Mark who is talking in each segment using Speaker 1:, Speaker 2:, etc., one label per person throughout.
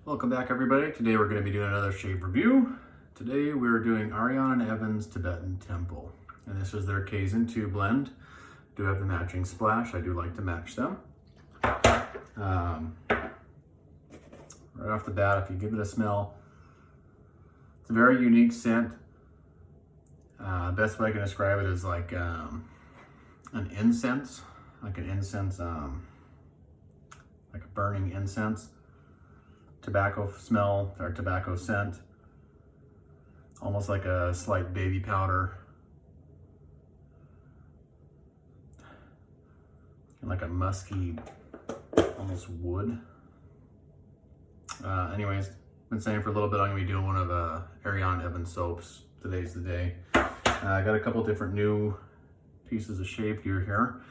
Speaker 1: Welcome back, everybody. Today we're going to be doing another shave review. Today we're doing Ariana and Evan's Tibetan Temple. And this is their Kaizen 2 blend. Do have the matching splash. I do like to match them. Right off the bat, if you give it a smell, it's a very unique scent. Best way I can describe it is like an incense, like a burning incense. Tobacco smell or tobacco scent, almost like a slight baby powder, and like a musky, almost wood. Anyways, been saying for a little bit I'm gonna be doing one of Ariana and Evan soaps. Today's the day. I got a couple different new pieces of shave gear here.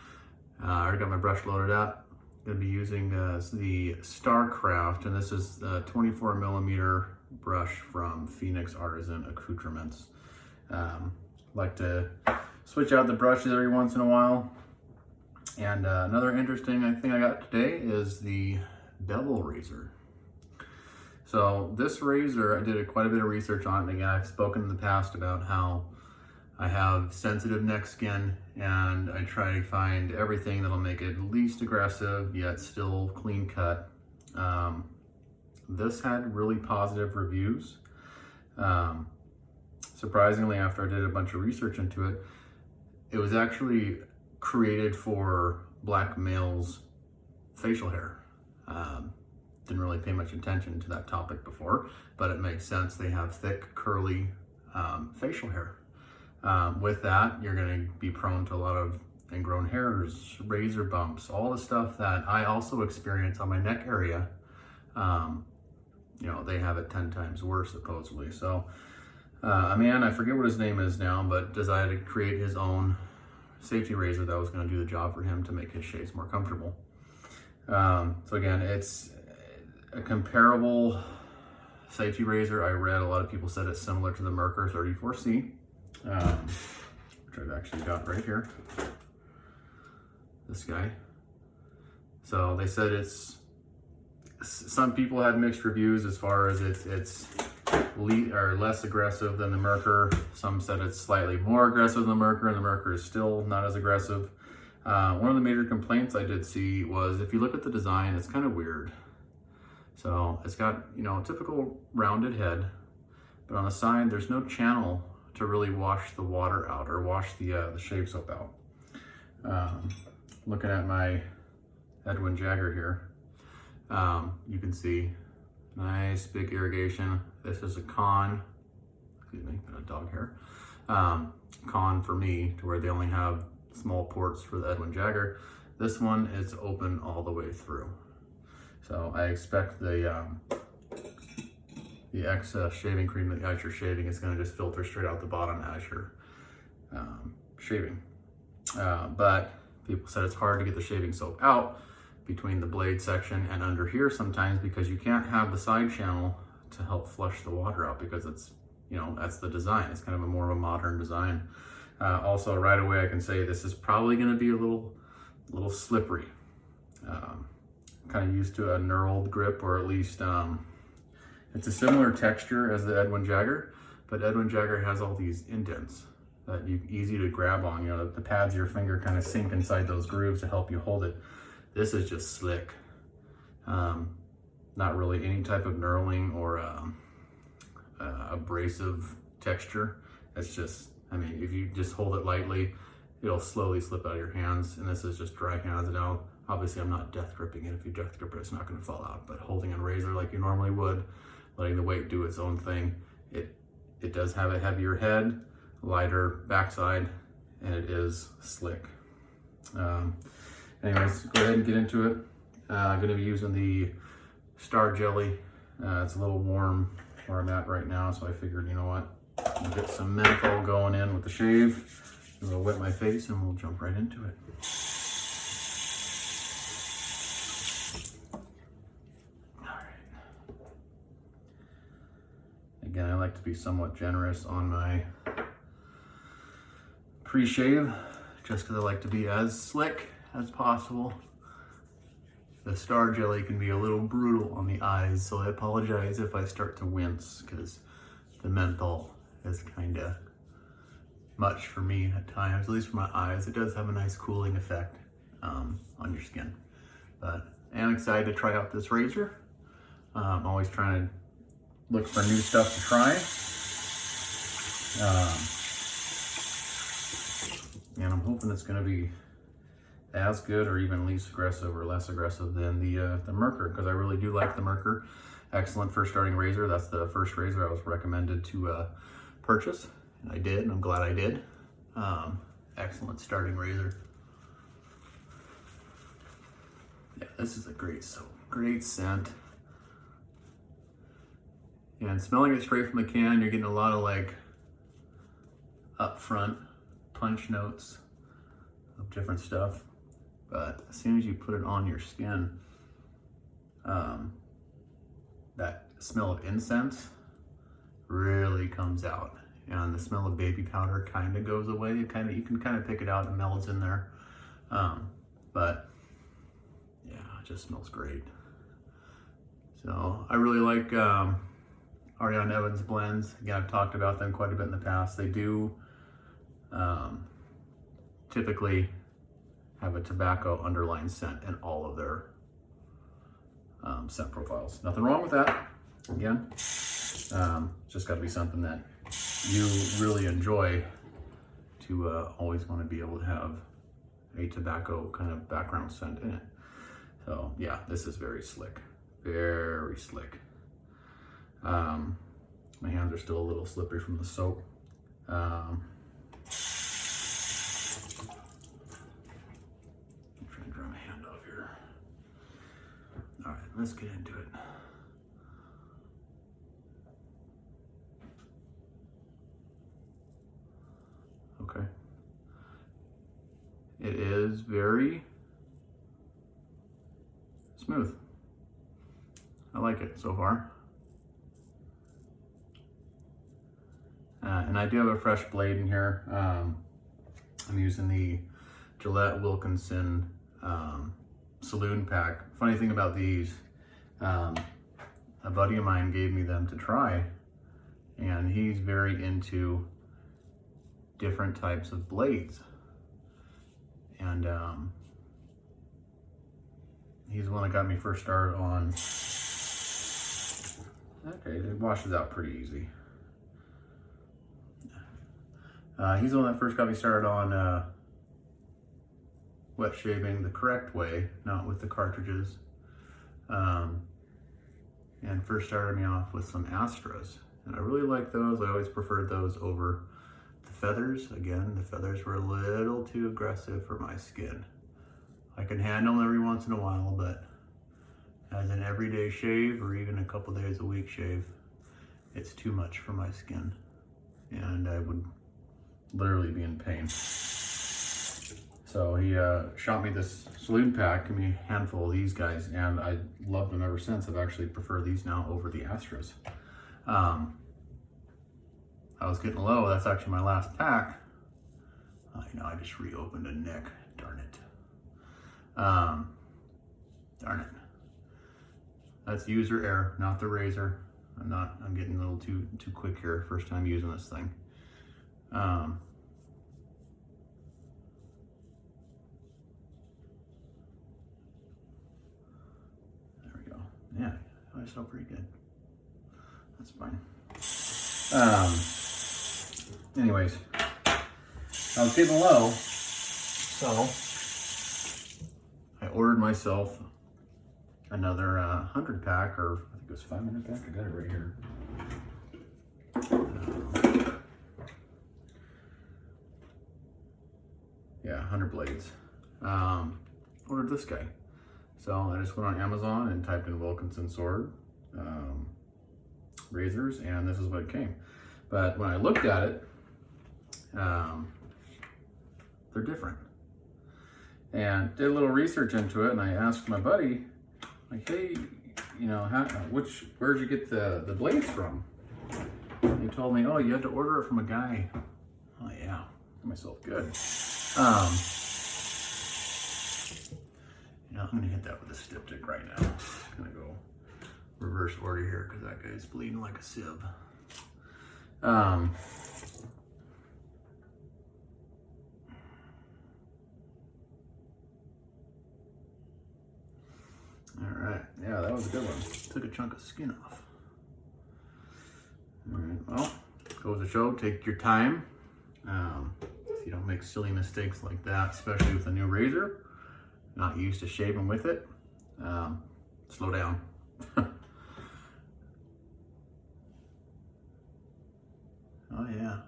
Speaker 1: I already got my brush loaded up. Going to be using the Starcraft, and this is the 24 millimeter brush from Phoenix Artisan Accoutrements. Like to switch out the brushes every once in a while. And another interesting thing I got today is the Bevel razor. So this razor, I did quite a bit of research on it. Again, I've spoken in the past about how I have sensitive neck skin, and I try to find everything that'll make it least aggressive yet still clean cut. This had really positive reviews. Surprisingly, after I did a bunch of research into it, it was actually created for black males' facial hair. Didn't really pay much attention to that topic before, but it makes sense. They have thick, curly facial hair. With that, you're going to be prone to a lot of ingrown hairs, razor bumps, all the stuff that I also experience on my neck area. You know, they have it 10 times worse, supposedly. So, a man, I forget what his name is now, but decided to create his own safety razor that was going to do the job for him to make his shaves more comfortable. So again, it's a comparable safety razor. I read a lot of people said it's similar to the Merkur 34C. Which I've actually got right here, this guy. So they said some people had mixed reviews as far as it's less aggressive than the Merkur. Some said it's slightly more aggressive than the Merkur, and the Merkur is still not as aggressive. One of the major complaints I did see was, if you look at the design, it's kind of weird. So it's got, you know, a typical rounded head, but on the side there's no channel to really wash the water out or wash the shave soap out. Looking at my Edwin Jagger here, you can see nice big irrigation. This is a con, excuse me, got a dog hair. Con for me, to where they only have small ports for the Edwin Jagger. This one is open all the way through. So I expect the excess shaving cream as you're shaving is going to just filter straight out the bottom as you're shaving. But people said it's hard to get the shaving soap out between the blade section and under here sometimes, because you can't have the side channel to help flush the water out, because it's, you know, that's the design. It's kind of a more of a modern design. Also, right away I can say this is probably going to be a little slippery. Kind of used to a knurled grip, or at least it's a similar texture as the Edwin Jagger, but Edwin Jagger has all these indents that you easy to grab on. You know, the pads of your finger kind of sink inside those grooves to help you hold it. This is just slick. Not really any type of knurling or abrasive texture. It's just, I mean, if you just hold it lightly, it'll slowly slip out of your hands, and this is just dry hands now. Obviously, I'm not death gripping it. If you death grip it, it's not going to fall out. But holding a razor like you normally would, letting the weight do its own thing, it does have a heavier head, lighter backside, and it is slick. Anyways, go ahead and get into it. I'm going to be using the Star Jelly. It's a little warm where I'm at right now, so I figured, you know what, I'll get some menthol going in with the shave. I'm going to wet my face and we'll jump right into it. Again, I like to be somewhat generous on my pre-shave, just because I like to be as slick as possible. the star jelly can be a little brutal on the eyes, so I apologize if I start to wince, because the menthol is kind of much for me at times, at least for my eyes. It does have a nice cooling effect on your skin. But I am excited to try out this razor. I'm always trying to look for new stuff to try. And I'm hoping it's going to be as good or even least aggressive or less aggressive than the Merkur, because I really do like the Merkur. Excellent for starting razor. That's the first razor I was recommended to purchase, and I did, and I'm glad I did. Excellent starting razor. Yeah, this is a great soap, great scent. And smelling it straight from the can, you're getting a lot of like upfront punch notes of different stuff. But as soon as you put it on your skin, that smell of incense really comes out, and the smell of baby powder kind of goes away. You can kind of pick it out and melds in there. But yeah, it just smells great. So I really like Ariana Evans blends. Again, I've talked about them quite a bit in the past. They do typically have a tobacco underlying scent in all of their scent profiles. Nothing wrong with that. Again, it's just got to be something that you really enjoy to always want to be able to have a tobacco kind of background scent in it. So yeah, this is very slick, very slick. My hands are still a little slippery from the soap. I'm trying to dry my hand off here. All right, let's get into it. Okay. It is very smooth. I like it so far. And I do have a fresh blade in here. I'm using the Gillette Wilkinson Saloon Pack. Funny thing about these, a buddy of mine gave me them to try, and he's very into different types of blades. And he's the one that got me first started on, okay, it washes out pretty easy. He's the one that first got me started on wet shaving the correct way, not with the cartridges. And first started me off with some Astras. And I really like those. I always preferred those over the feathers. Again, the feathers were a little too aggressive for my skin. I can handle them every once in a while, but as an everyday shave or even a couple days a week shave, it's too much for my skin. And I would literally be in pain. So he shot me this Saloon Pack, gave me a handful of these guys, and I loved them ever since. I've actually preferred these now over the Astras. I was getting low. That's actually my last pack. You know, I just reopened a nick. Darn it. Darn it. That's user error, not the razor. I'm getting a little too quick here. First time using this thing. There we go. Yeah, I smell pretty good. That's fine. Anyways, I was getting low, so I ordered myself another 100 pack, or I think it was 500 pack. I got it right here. Yeah, 100 blades. Ordered this guy. So I just went on Amazon and typed in Wilkinson Sword razors, and this is what it came. But when I looked at it, they're different. And did a little research into it, and I asked my buddy, like, hey, you know, where'd you get the blades from? And he told me, oh, you had to order it from a guy. Oh yeah, got myself good. You I'm gonna hit that with a styptic right now. I'm gonna go reverse order here because that guy's bleeding like a sieve. All right, yeah, that was a good one. Took a chunk of skin off. All right, well, goes to show, take your time. So you don't make silly mistakes like that, especially with a new razor. Not used to shaving with it. Slow down. Oh yeah.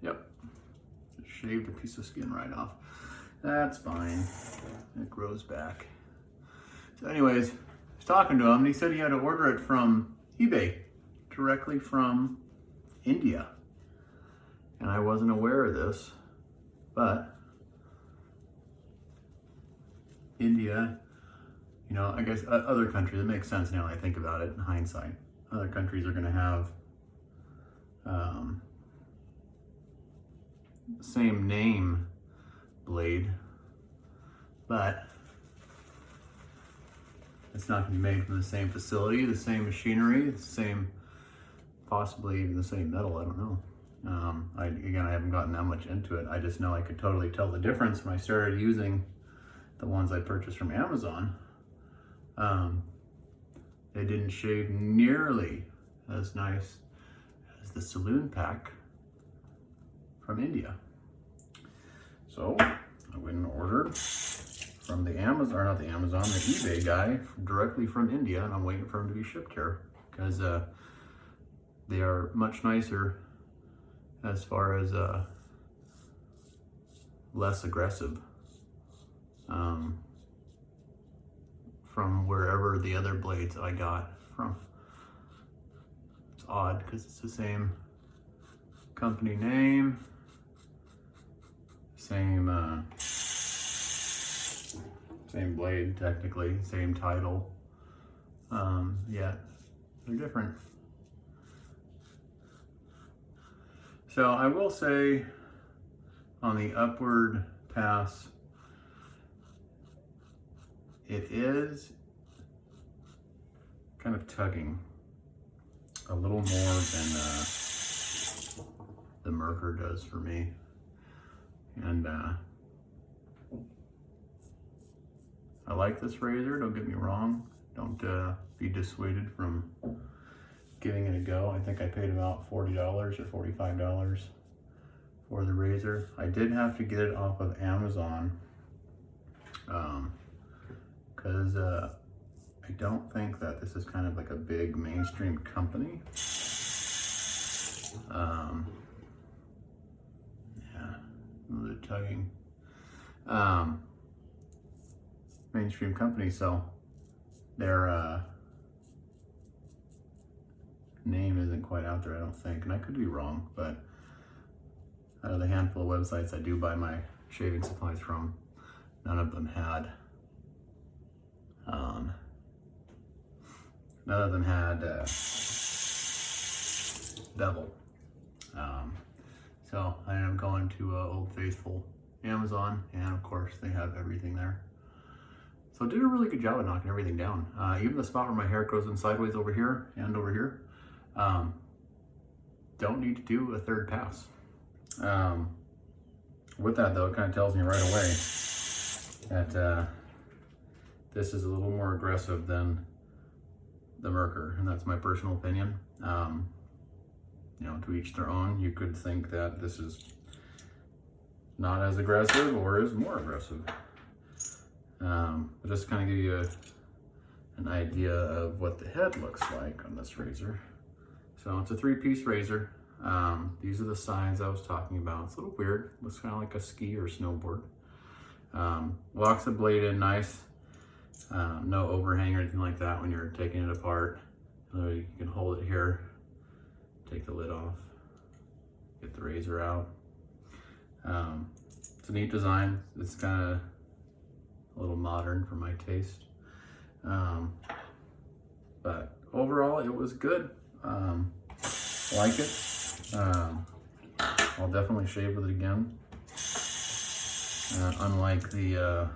Speaker 1: Yep. Just shaved a piece of skin right off. That's fine. It grows back. So anyways, I was talking to him and he said he had to order it from eBay, directly from India. And I wasn't aware of this, but India, you know, I guess other countries, it makes sense now when I think about it in hindsight. Other countries are going to have same name blade, but it's not going to be made from the same facility, the same machinery, the same, possibly even the same metal, I don't know. I haven't gotten that much into it. I just know I could totally tell the difference when I started using the ones I purchased from Amazon. They didn't shave nearly as nice as the saloon pack from India. So I went and ordered from the Amazon, or not the Amazon, the eBay guy directly from India, and I'm waiting for him to be shipped here because they are much nicer as far as less aggressive from wherever the other blades I got from. It's odd because it's the same company name, same blade technically, same title, yet they're different. So I will say on the upward pass, it is kind of tugging a little more than the Merkur does for me. And I like this razor, don't get me wrong. Don't be dissuaded from giving it a go. I think I paid about $40 or $45 for the razor. I did have to get it off of Amazon because I don't think that this is kind of like a big mainstream company. Yeah, a little tugging. Mainstream company, so their name isn't quite out there, I don't think, and I could be wrong, but out of the handful of websites I do buy my shaving supplies from, none of them had Bevel. So I ended up going to Old Faithful Amazon, and of course they have everything there. So I did a really good job of knocking everything down. Even the spot where my hair grows in sideways over here and over here, don't need to do a third pass. With that though, it kind of tells me right away that this is a little more aggressive than the Merkur, and that's my personal opinion. You know, to each their own. You could think that this is not as aggressive or is more aggressive. But just kind of give you an idea of what the head looks like on this razor. So it's a 3-piece razor. These are the sides I was talking about. It's a little weird. Looks kind of like a ski or snowboard. Locks the blade in nice. No overhang or anything like that when you're taking it apart. You can hold it here, take the lid off, get the razor out. It's a neat design. It's kind of a little modern for my taste. But overall, it was good. Like it. I'll definitely shave with it again. Unlike the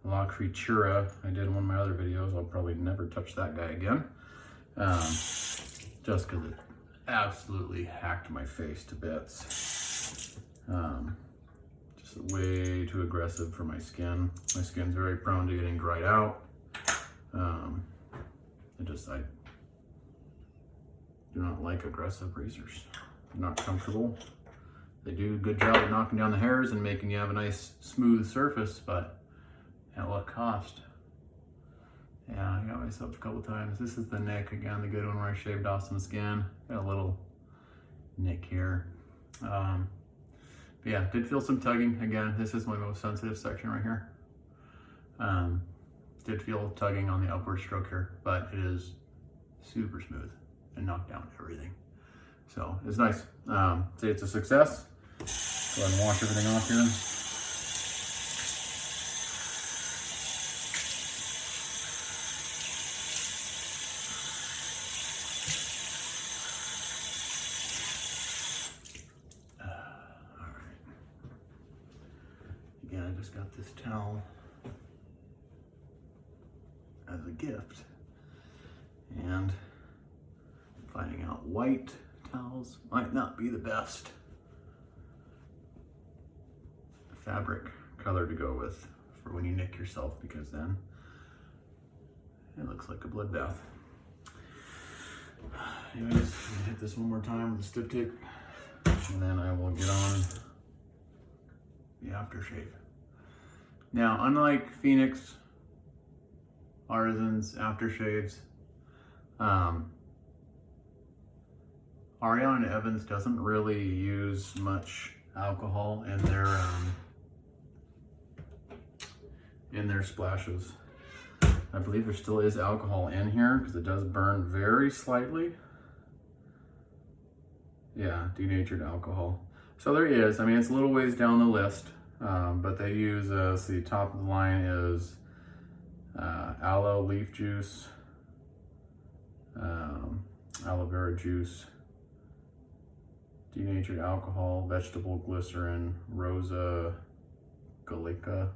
Speaker 1: La Creatura. I did in one of my other videos. I'll probably never touch that guy again. Just because it absolutely hacked my face to bits. Just way too aggressive for my skin. My skin's very prone to getting dried out. I do not like aggressive razors. They're not comfortable. They do a good job of knocking down the hairs and making you have a nice smooth surface, but at what cost? Yeah, I got myself a couple times. This is the nick again, the good one where I shaved off some skin. Got a little nick here. But yeah, did feel some tugging. Again, this is my most sensitive section right here. Did feel tugging on the upward stroke here, but it is super smooth and knocked down everything. So it's nice. Say it's a success. Go ahead and wash everything off here. All right. Again, I just got this towel as a gift, and finding out white towels might not be the best fabric color to go with for when you nick yourself, because then it looks like a bloodbath. Anyways, I'm gonna hit this one more time with the stiff tape, and then I will get on the aftershave. Now, unlike Phoenix, Artisan's aftershaves, Ariana and Evans doesn't really use much alcohol in their splashes. I believe there still is alcohol in here because it does burn very slightly. Yeah, denatured alcohol. So there is. I mean, it's a little ways down the list, but they use, see, top of the line is aloe leaf juice, aloe vera juice, denatured alcohol, vegetable glycerin, rosa gallica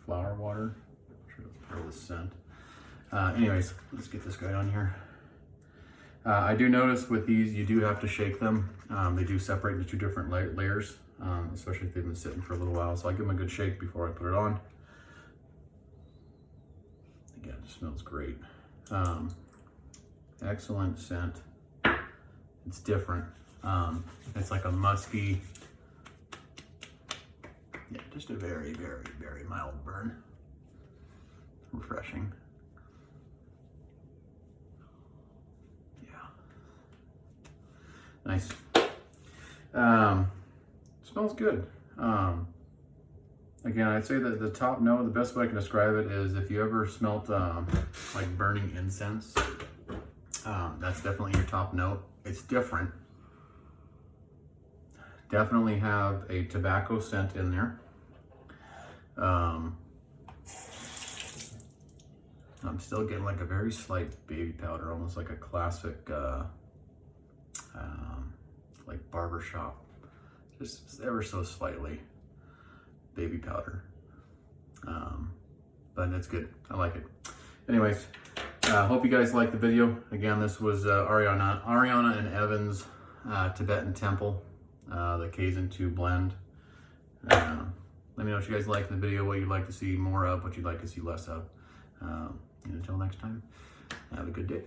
Speaker 1: flower water. I'm sure that's part of the scent. Anyways, let's get this guy on here. I do notice with these, you do have to shake them. They do separate into two different layers, especially if they've been sitting for a little while. So I give them a good shake before I put it on. Again, it smells great. Excellent scent. It's different. It's like a musky, yeah, just a very, very, very mild burn. Refreshing. Yeah. Nice. Smells good. Again, I'd say that the top note, the best way I can describe it is if you ever smelt like burning incense, that's definitely your top note. It's different. Definitely have a tobacco scent in there. I'm still getting like a very slight baby powder, almost like a classic like barbershop, just ever so slightly baby powder. But it's good. I like it. Anyways, hope you guys liked the video. Again, this was Ariana and Evans Tibetan Temple, the Kaizen 2 blend. Let me know what you guys liked in the video, what you'd like to see more of, what you'd like to see less of. And until next time, have a good day.